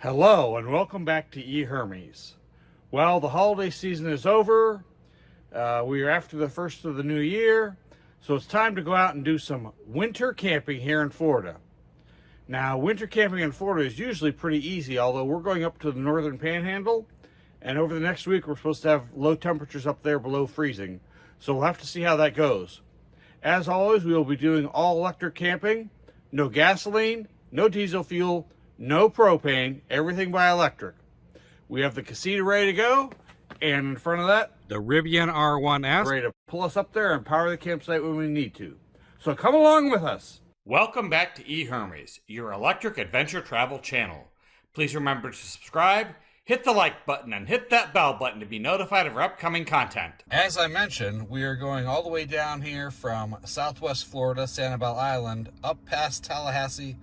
Hello and welcome back to E-Hermes. Well, the holiday season is over. We are after the first of the new year, so it's time to go out and do some winter camping here in Florida. Now, winter camping in Florida is usually pretty easy, although we're going up to the northern panhandle, and over the next week we're supposed to have low temperatures up there below freezing, so we'll have to see how that goes. As always, we will be doing all electric camping, no gasoline, no diesel fuel, no propane, everything by electric. We have the CASITA ready to go, and in front of that, the Rivian R1S ready to pull us up there and power the campsite when we need to. So come along with us. Welcome back to E-Hermes, your electric adventure travel channel. Please remember to subscribe, hit the like button, and hit that bell button to be notified of our upcoming content. As I mentioned, we are going all the way down here from Southwest Florida, Sanibel Island, up past Tallahassee,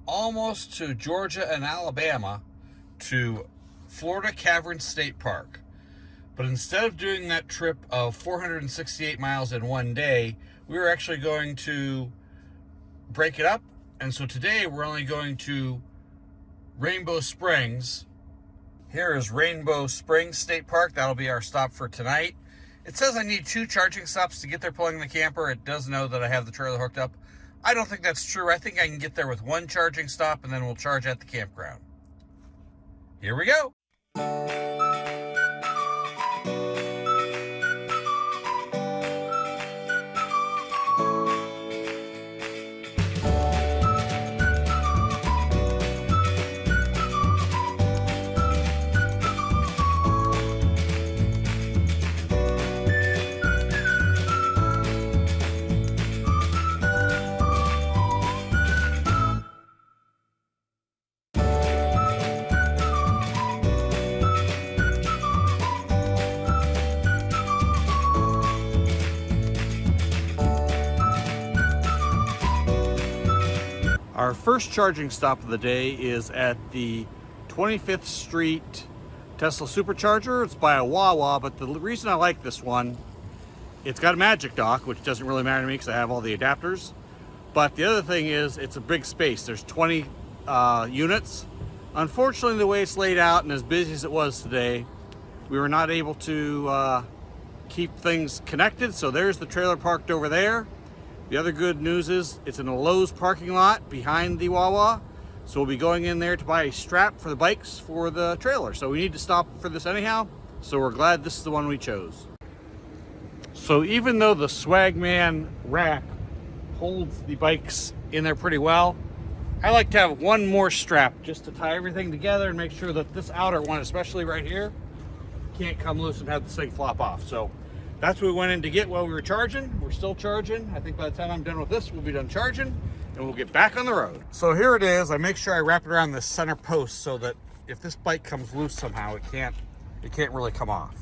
almost to Georgia and Alabama, to Florida Caverns State Park. But instead of doing that trip of 468 miles in one day, we were actually going to break it up. And so today we're only going to Rainbow Springs. Here is Rainbow Springs State Park. That'll be our stop for tonight. It says I need 2 charging stops to get there pulling the camper. It does know that I have the trailer hooked up. I don't think that's true. I think I can get there with 1 charging stop and then we'll charge at the campground. Here we go. Our first charging stop of the day is at the 25th Street Tesla Supercharger. It's by a Wawa, but the reason I like this one, it's got a magic dock, which doesn't really matter to me because I have all the adapters. But the other thing is it's a big space. There's 20 units. Unfortunately, the way it's laid out and as busy as it was today, we were not able to keep things connected. So there's the trailer parked over there. The other good news is it's in a Lowe's parking lot behind the Wawa. So we'll be going in there to buy a strap for the bikes for the trailer. So we need to stop for this anyhow. So we're glad this is the one we chose. So even though the Swagman rack holds the bikes in there pretty well, I like to have one more strap just to tie everything together and make sure that this outer one, especially right here, can't come loose and have this thing flop off. So that's what we went in to get while we were charging. We're still charging. I think by the time I'm done with this, we'll be done charging and we'll get back on the road. So here it is. I make sure I wrap it around the center post so that if this bike comes loose somehow, it can't really come off.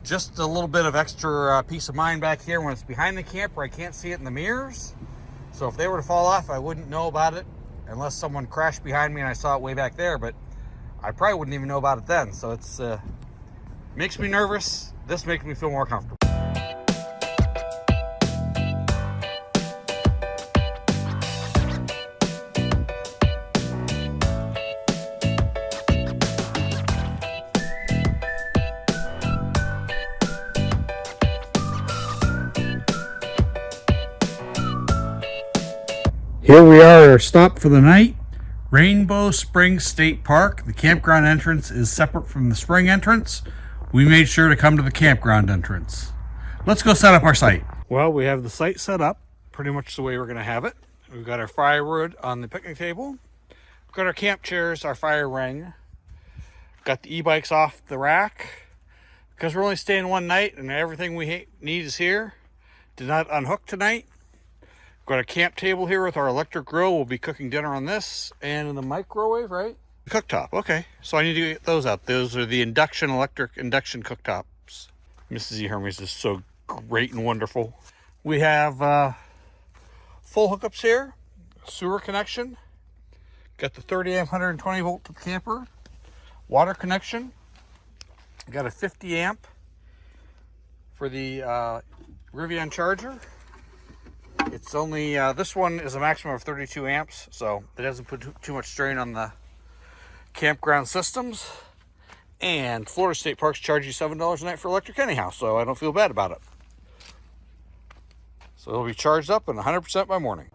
Just a little bit of extra peace of mind back here when it's behind the camper. I can't see it in the mirrors. So if they were to fall off, I wouldn't know about it unless someone crashed behind me and I saw it way back there, but I probably wouldn't even know about it then. So it's makes me nervous. This makes me feel more comfortable. Here we are at our stop for the night. Rainbow Springs State Park. The campground entrance is separate from the spring entrance. We made sure to come to the campground entrance. Let's go set up our site. Well, we have the site set up pretty much the way we're going to have it. We've got our firewood on the picnic table. We've got our camp chairs, our fire ring. Got the e-bikes off the rack. Because we're only staying one night and everything we need is here. Did not unhook tonight. We've got a camp table here with our electric grill. We'll be cooking dinner on this and in the microwave, right? Cooktop, okay. So I need to get those out. Those are the electric induction cooktops. Mrs. E-Hermes is so great and wonderful. We have full hookups here. Sewer connection. Got the 30 amp 120 volt to the camper. Water connection. Got a 50 amp for the Rivian charger. It's only, this one is a maximum of 32 amps, so it doesn't put too much strain on the campground systems, and Florida State Parks charge you $7 a night for electric anyhow, so I don't feel bad about it. So it'll be charged up and 100% by morning.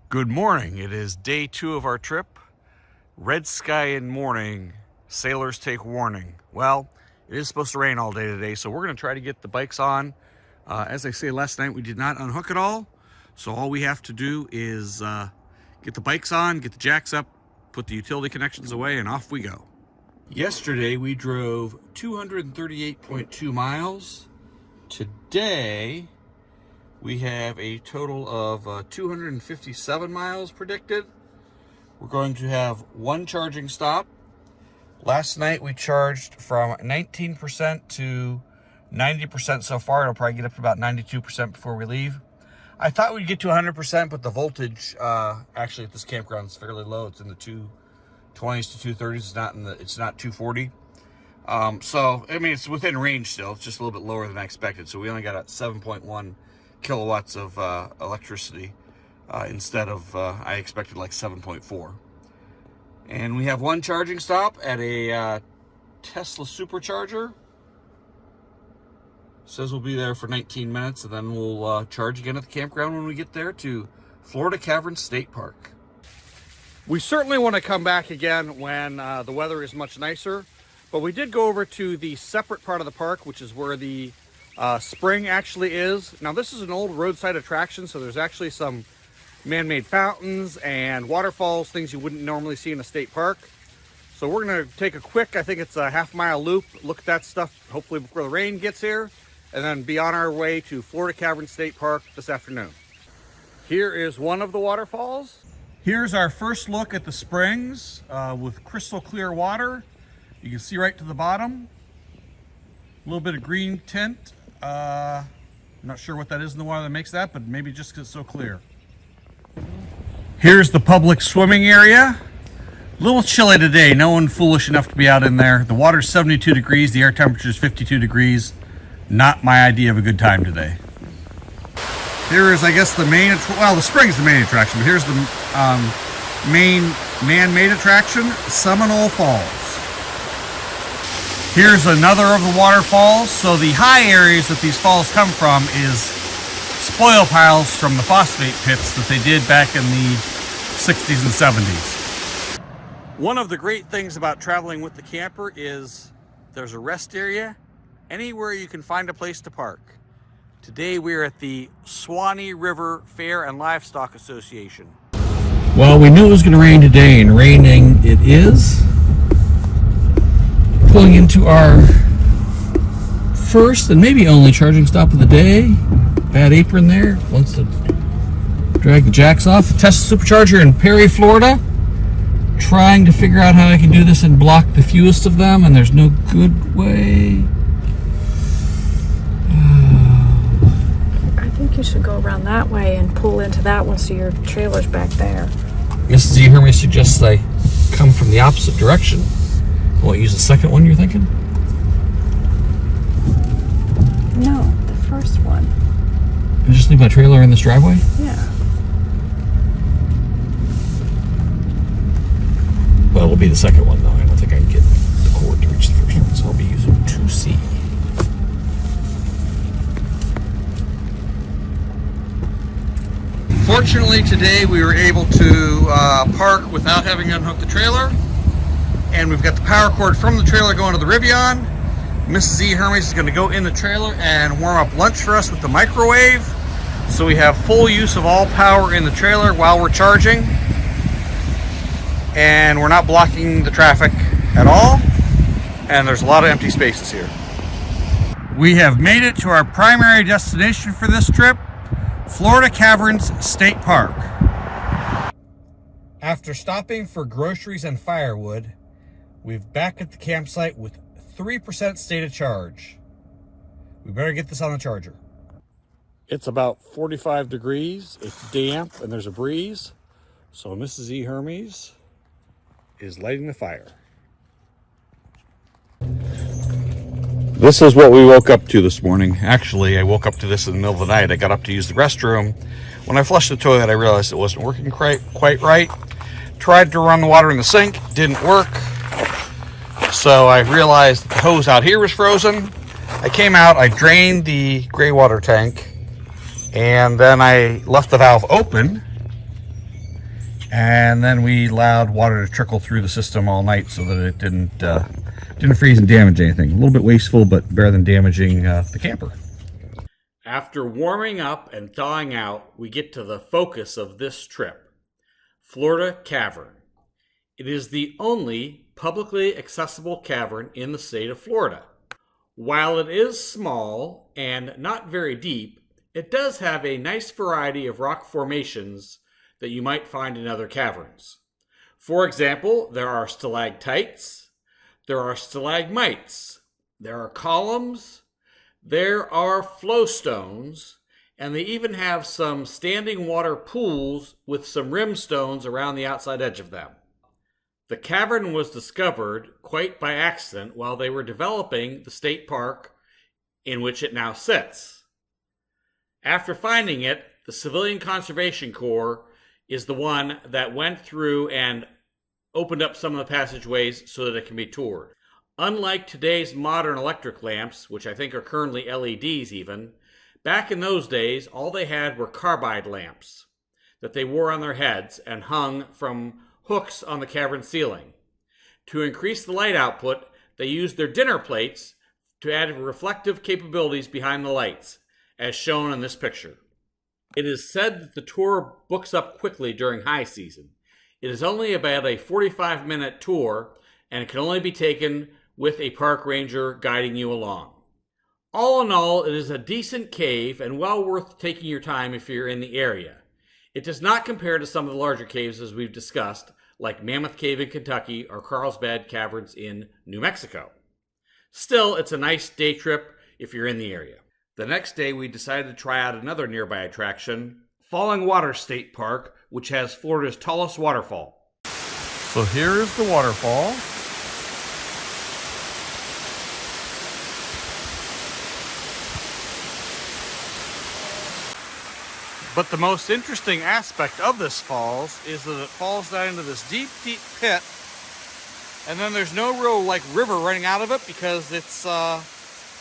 Good morning. It is day 2 of our trip. Red sky in morning. Sailors take warning. Well, it is supposed to rain all day today, so we're going to try to get the bikes on. As I say, last night we did not unhook it all, so all we have to do is get the bikes on, get the jacks up, put the utility connections away, and off we go. Yesterday we drove 238.2 miles. Today we have a total of 257 miles predicted. We're going to have one charging stop. Last night we charged from 19% to 90% so far. It'll probably get up to about 92% before we leave. I thought we'd get to 100%, but the voltage actually at this campground is fairly low. It's in the 220s to 230s. It's not 240. So I mean, it's within range still. It's just a little bit lower than I expected. So we only got a 7.1 kilowatts of electricity instead of I expected like 7.4. And we have one charging stop at a Tesla supercharger. Says we'll be there for 19 minutes, and then we'll charge again at the campground when we get there to Florida Caverns State Park. We certainly want to come back again when the weather is much nicer, but we did go over to the separate part of the park, which is where the spring actually is. Now, this is an old roadside attraction, so there's actually some man-made fountains and waterfalls, things you wouldn't normally see in a state park. So we're going to take a quick, I think it's a half-mile loop, look at that stuff, hopefully before the rain gets here, and then be on our way to Florida Caverns State Park this afternoon. Here is one of the waterfalls. Here's our first look at the springs with crystal clear water. You can see right to the bottom. A little bit of green tint. I'm not sure what that is in the water that makes that, but maybe just because it's so clear. Here's the public swimming area. A little chilly today. No one foolish enough to be out in there. The water's 72 degrees. The air temperature is 52 degrees. Not my idea of a good time today. Here is, I guess, the main, well, the spring is the main attraction, but here's the main man-made attraction, Seminole Falls. Here's another of the waterfalls. So the high areas that these falls come from is spoil piles from the phosphate pits that they did back in the 60s and 70s. One of the great things about traveling with the camper is there's a rest area anywhere you can find a place to park. Today we're at the Swanee River Fair and Livestock Association. Well, we knew it was going to rain today, and raining it is. Pulling into our first and maybe only charging stop of the day. Bad apron there. Wants to drag the jacks off. The Tesla supercharger in Perry, Florida. Trying to figure out how I can do this and block the fewest of them, and there's no good way. I think you should go around that way and pull into that one so your trailer's back there. Mrs. E-Hermes suggests I come from the opposite direction. What, use the second one, you're thinking? No, the first one. I just leave my trailer in this driveway? Yeah. Well, it'll be the second one, though. I don't think I can get the cord to reach the first one, so I'll be using 2C. Fortunately, today we were able to park without having to unhook the trailer. And we've got the power cord from the trailer going to the Rivian. Mrs. E-Hermes is going to go in the trailer and warm up lunch for us with the microwave. So we have full use of all power in the trailer while we're charging. And we're not blocking the traffic at all. And there's a lot of empty spaces here. We have made it to our primary destination for this trip, Florida Caverns State Park. After stopping for groceries and firewood, we're back at the campsite with 3% state of charge. We better get this on the charger. It's about 45 degrees, it's damp, and there's a breeze. So Mrs. E-Hermes is lighting the fire. This is what we woke up to this morning. Actually, I woke up to this in the middle of the night. I got up to use the restroom. When I flushed the toilet, I realized it wasn't working quite right. tried to run the water in the sink, didn't work. So I realized the hose out here was frozen. I came out, I drained the gray water tank, and then I left the valve open. And then we allowed water to trickle through the system all night so that it didn't freeze and damage anything. A little bit wasteful, but better than damaging the camper. After warming up and thawing out, we get to the focus of this trip, Florida Cavern. It is the only publicly accessible cavern in the state of Florida. While it is small and not very deep, it does have a nice variety of rock formations that you might find in other caverns. For example, there are stalactites, there are stalagmites, there are columns, there are flowstones, and they even have some standing water pools with some rimstones around the outside edge of them. The cavern was discovered quite by accident while they were developing the state park in which it now sits. After finding it, the Civilian Conservation Corps is the one that went through and opened up some of the passageways so that it can be toured. Unlike today's modern electric lamps, which I think are currently LEDs even, back in those days, all they had were carbide lamps that they wore on their heads and hung from hooks on the cavern ceiling. To increase the light output, they used their dinner plates to add reflective capabilities behind the lights, as shown in this picture. It is said that the tour books up quickly during high season. It is only about a 45-minute tour, and it can only be taken with a park ranger guiding you along. All in all, it is a decent cave and well worth taking your time if you're in the area. It does not compare to some of the larger caves as we've discussed, like Mammoth Cave in Kentucky or Carlsbad Caverns in New Mexico. Still, it's a nice day trip if you're in the area. The next day, we decided to try out another nearby attraction, Falling Water State Park, which has Florida's tallest waterfall. So here is the waterfall. But the most interesting aspect of this falls is that it falls down into this deep, deep pit. And then there's no real river running out of it because it's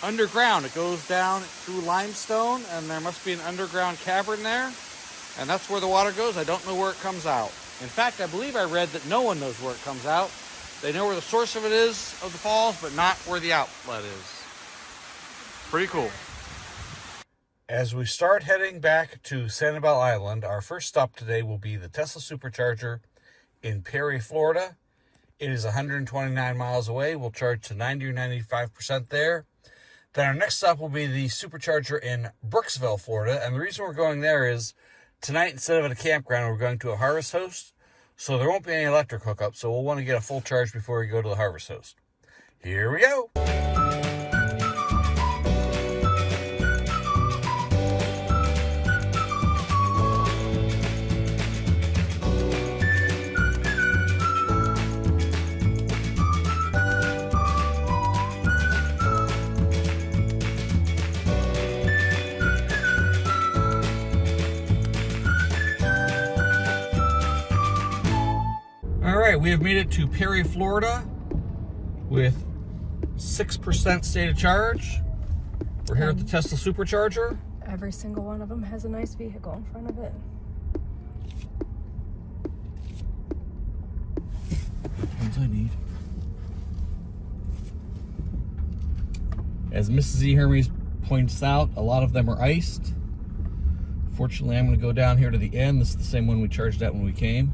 underground. It goes down through limestone, and there must be an underground cavern there. And that's where the water goes. I don't know where it comes out. In fact, I believe I read that no one knows where it comes out. They know where the source of it is, of the falls, but not where the outlet is. Pretty cool. As we start heading back to Sanibel Island, our first stop today will be the Tesla Supercharger in Perry, Florida. It is 129 miles away. We'll charge to 90 or 95% there. Then our next stop will be the Supercharger in Brooksville, Florida. And the reason we're going there is tonight, instead of at a campground, we're going to a harvest host. So there won't be any electric hookup. So we'll want to get a full charge before we go to the harvest host. Here we go. We have made it to Perry, Florida with 6% state of charge. We're here at the Tesla Supercharger. Every single one of them has a nice vehicle in front of it. Ones I need. As Mrs. E-Hermes points out, a lot of them are iced. Fortunately, I'm going to go down here to the end. This is the same one we charged at when we came.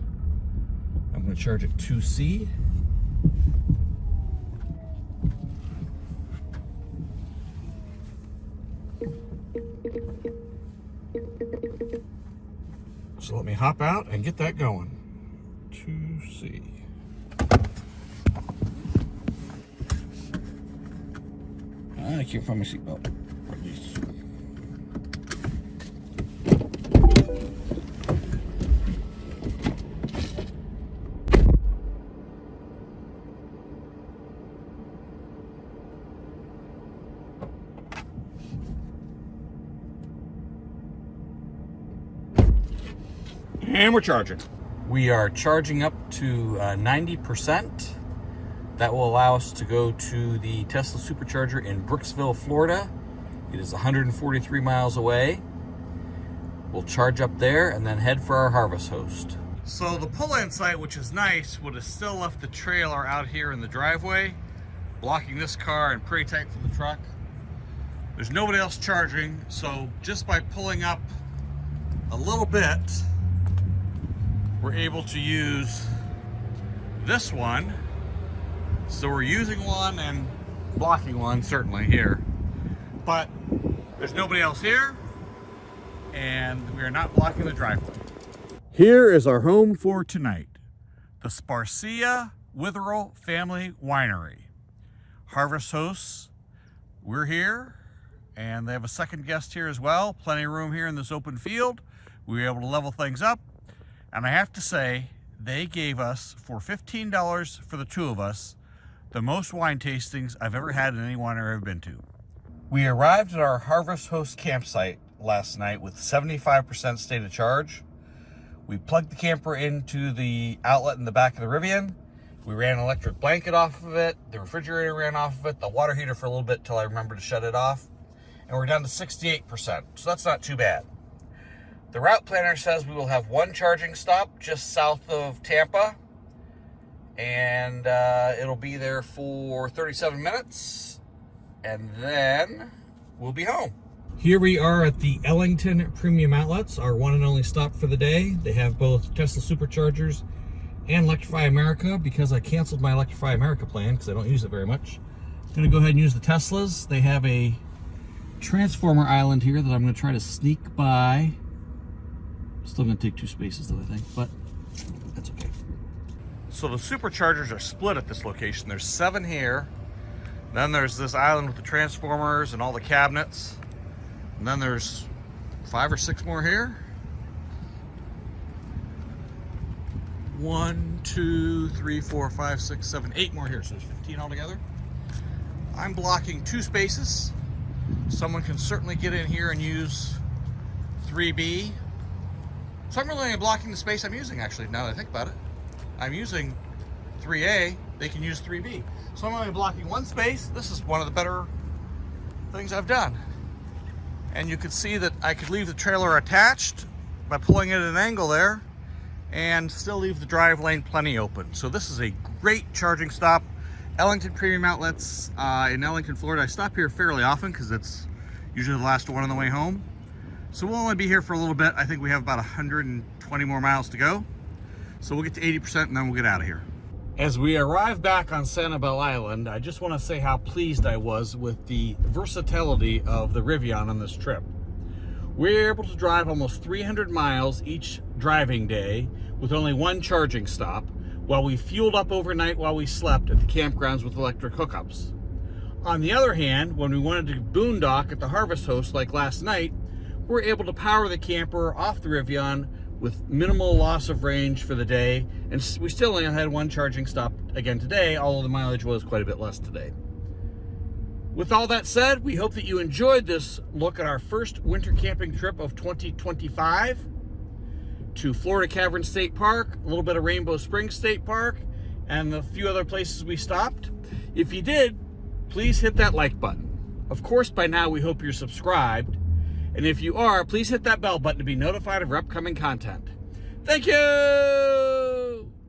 I'm going to charge at 2C. So let me hop out and get that going. 2C. I can't find my seatbelt. And we're charging. We are charging up to 90%. That will allow us to go to the Tesla Supercharger in Brooksville, Florida. It is 143 miles away. We'll charge up there and then head for our harvest host. So the pull-in site, which is nice, would have still left the trailer out here in the driveway, blocking this car and pretty tight for the truck. There's nobody else charging, so just by pulling up a little bit, we're able to use this one. So we're using one and blocking one, certainly here. But there's nobody else here, and we are not blocking the driveway. Here is our home for tonight, the Sparcia Witherell Family Winery. Harvest hosts, we're here, and they have a second guest here as well. Plenty of room here in this open field. We were able to level things up, and I have to say, they gave us, for $15 for the two of us, the most wine tastings I've ever had in any winery I've been to. We arrived at our Harvest Host campsite last night with 75% state of charge. We plugged the camper into the outlet in the back of the Rivian. We ran an electric blanket off of it. The refrigerator ran off of it. The water heater for a little bit till I remembered to shut it off. And we're down to 68%, so that's not too bad. The route planner says we will have one charging stop just south of Tampa. And it'll be there for 37 minutes. And then we'll be home. Here we are at the Ellington Premium Outlets, our one and only stop for the day. They have both Tesla Superchargers and Electrify America because I canceled my Electrify America plan because I don't use it very much. I'm going to go ahead and use the Teslas. They have a transformer island here that I'm going to try to sneak by. Still going to take 2 spaces though, I think, but that's okay. So the Superchargers are split at this location. There's 7 here. Then there's this island with the transformers and all the cabinets. And then there's 5 or 6 more here. 1, 2, 3, 4, 5, 6, 7, 8 more here. So there's 15 altogether. I'm blocking 2 spaces. Someone can certainly get in here and use 3B. So I'm really only blocking the space I'm using, actually, now that I think about it. I'm using 3A, they can use 3B. So I'm only blocking 1 space. This is one of the better things I've done. And you can see that I could leave the trailer attached by pulling it at an angle there and still leave the drive lane plenty open. So this is a great charging stop. Ellington Premium Outlets in Ellington, Florida. I stop here fairly often because it's usually the last one on the way home. So we'll only be here for a little bit. I think we have about 120 more miles to go. So we'll get to 80% and then we'll get out of here. As we arrive back on Sanibel Island, I just want to say how pleased I was with the versatility of the Rivian on this trip. We're able to drive almost 300 miles each driving day with only 1 charging stop, while we fueled up overnight while we slept at the campgrounds with electric hookups. On the other hand, when we wanted to boondock at the Harvest Host like last night, we're able to power the camper off the Rivian with minimal loss of range for the day, and we still only had 1 charging stop again today, although the mileage was quite a bit less today. With all that said, we hope that you enjoyed this look at our first winter camping trip of 2025 to Florida Caverns State Park, a little bit of Rainbow Springs State Park, and a few other places we stopped. If you did, please hit that like button. Of course, by now we hope you're subscribed. And if you are, please hit that bell button to be notified of our upcoming content. Thank you!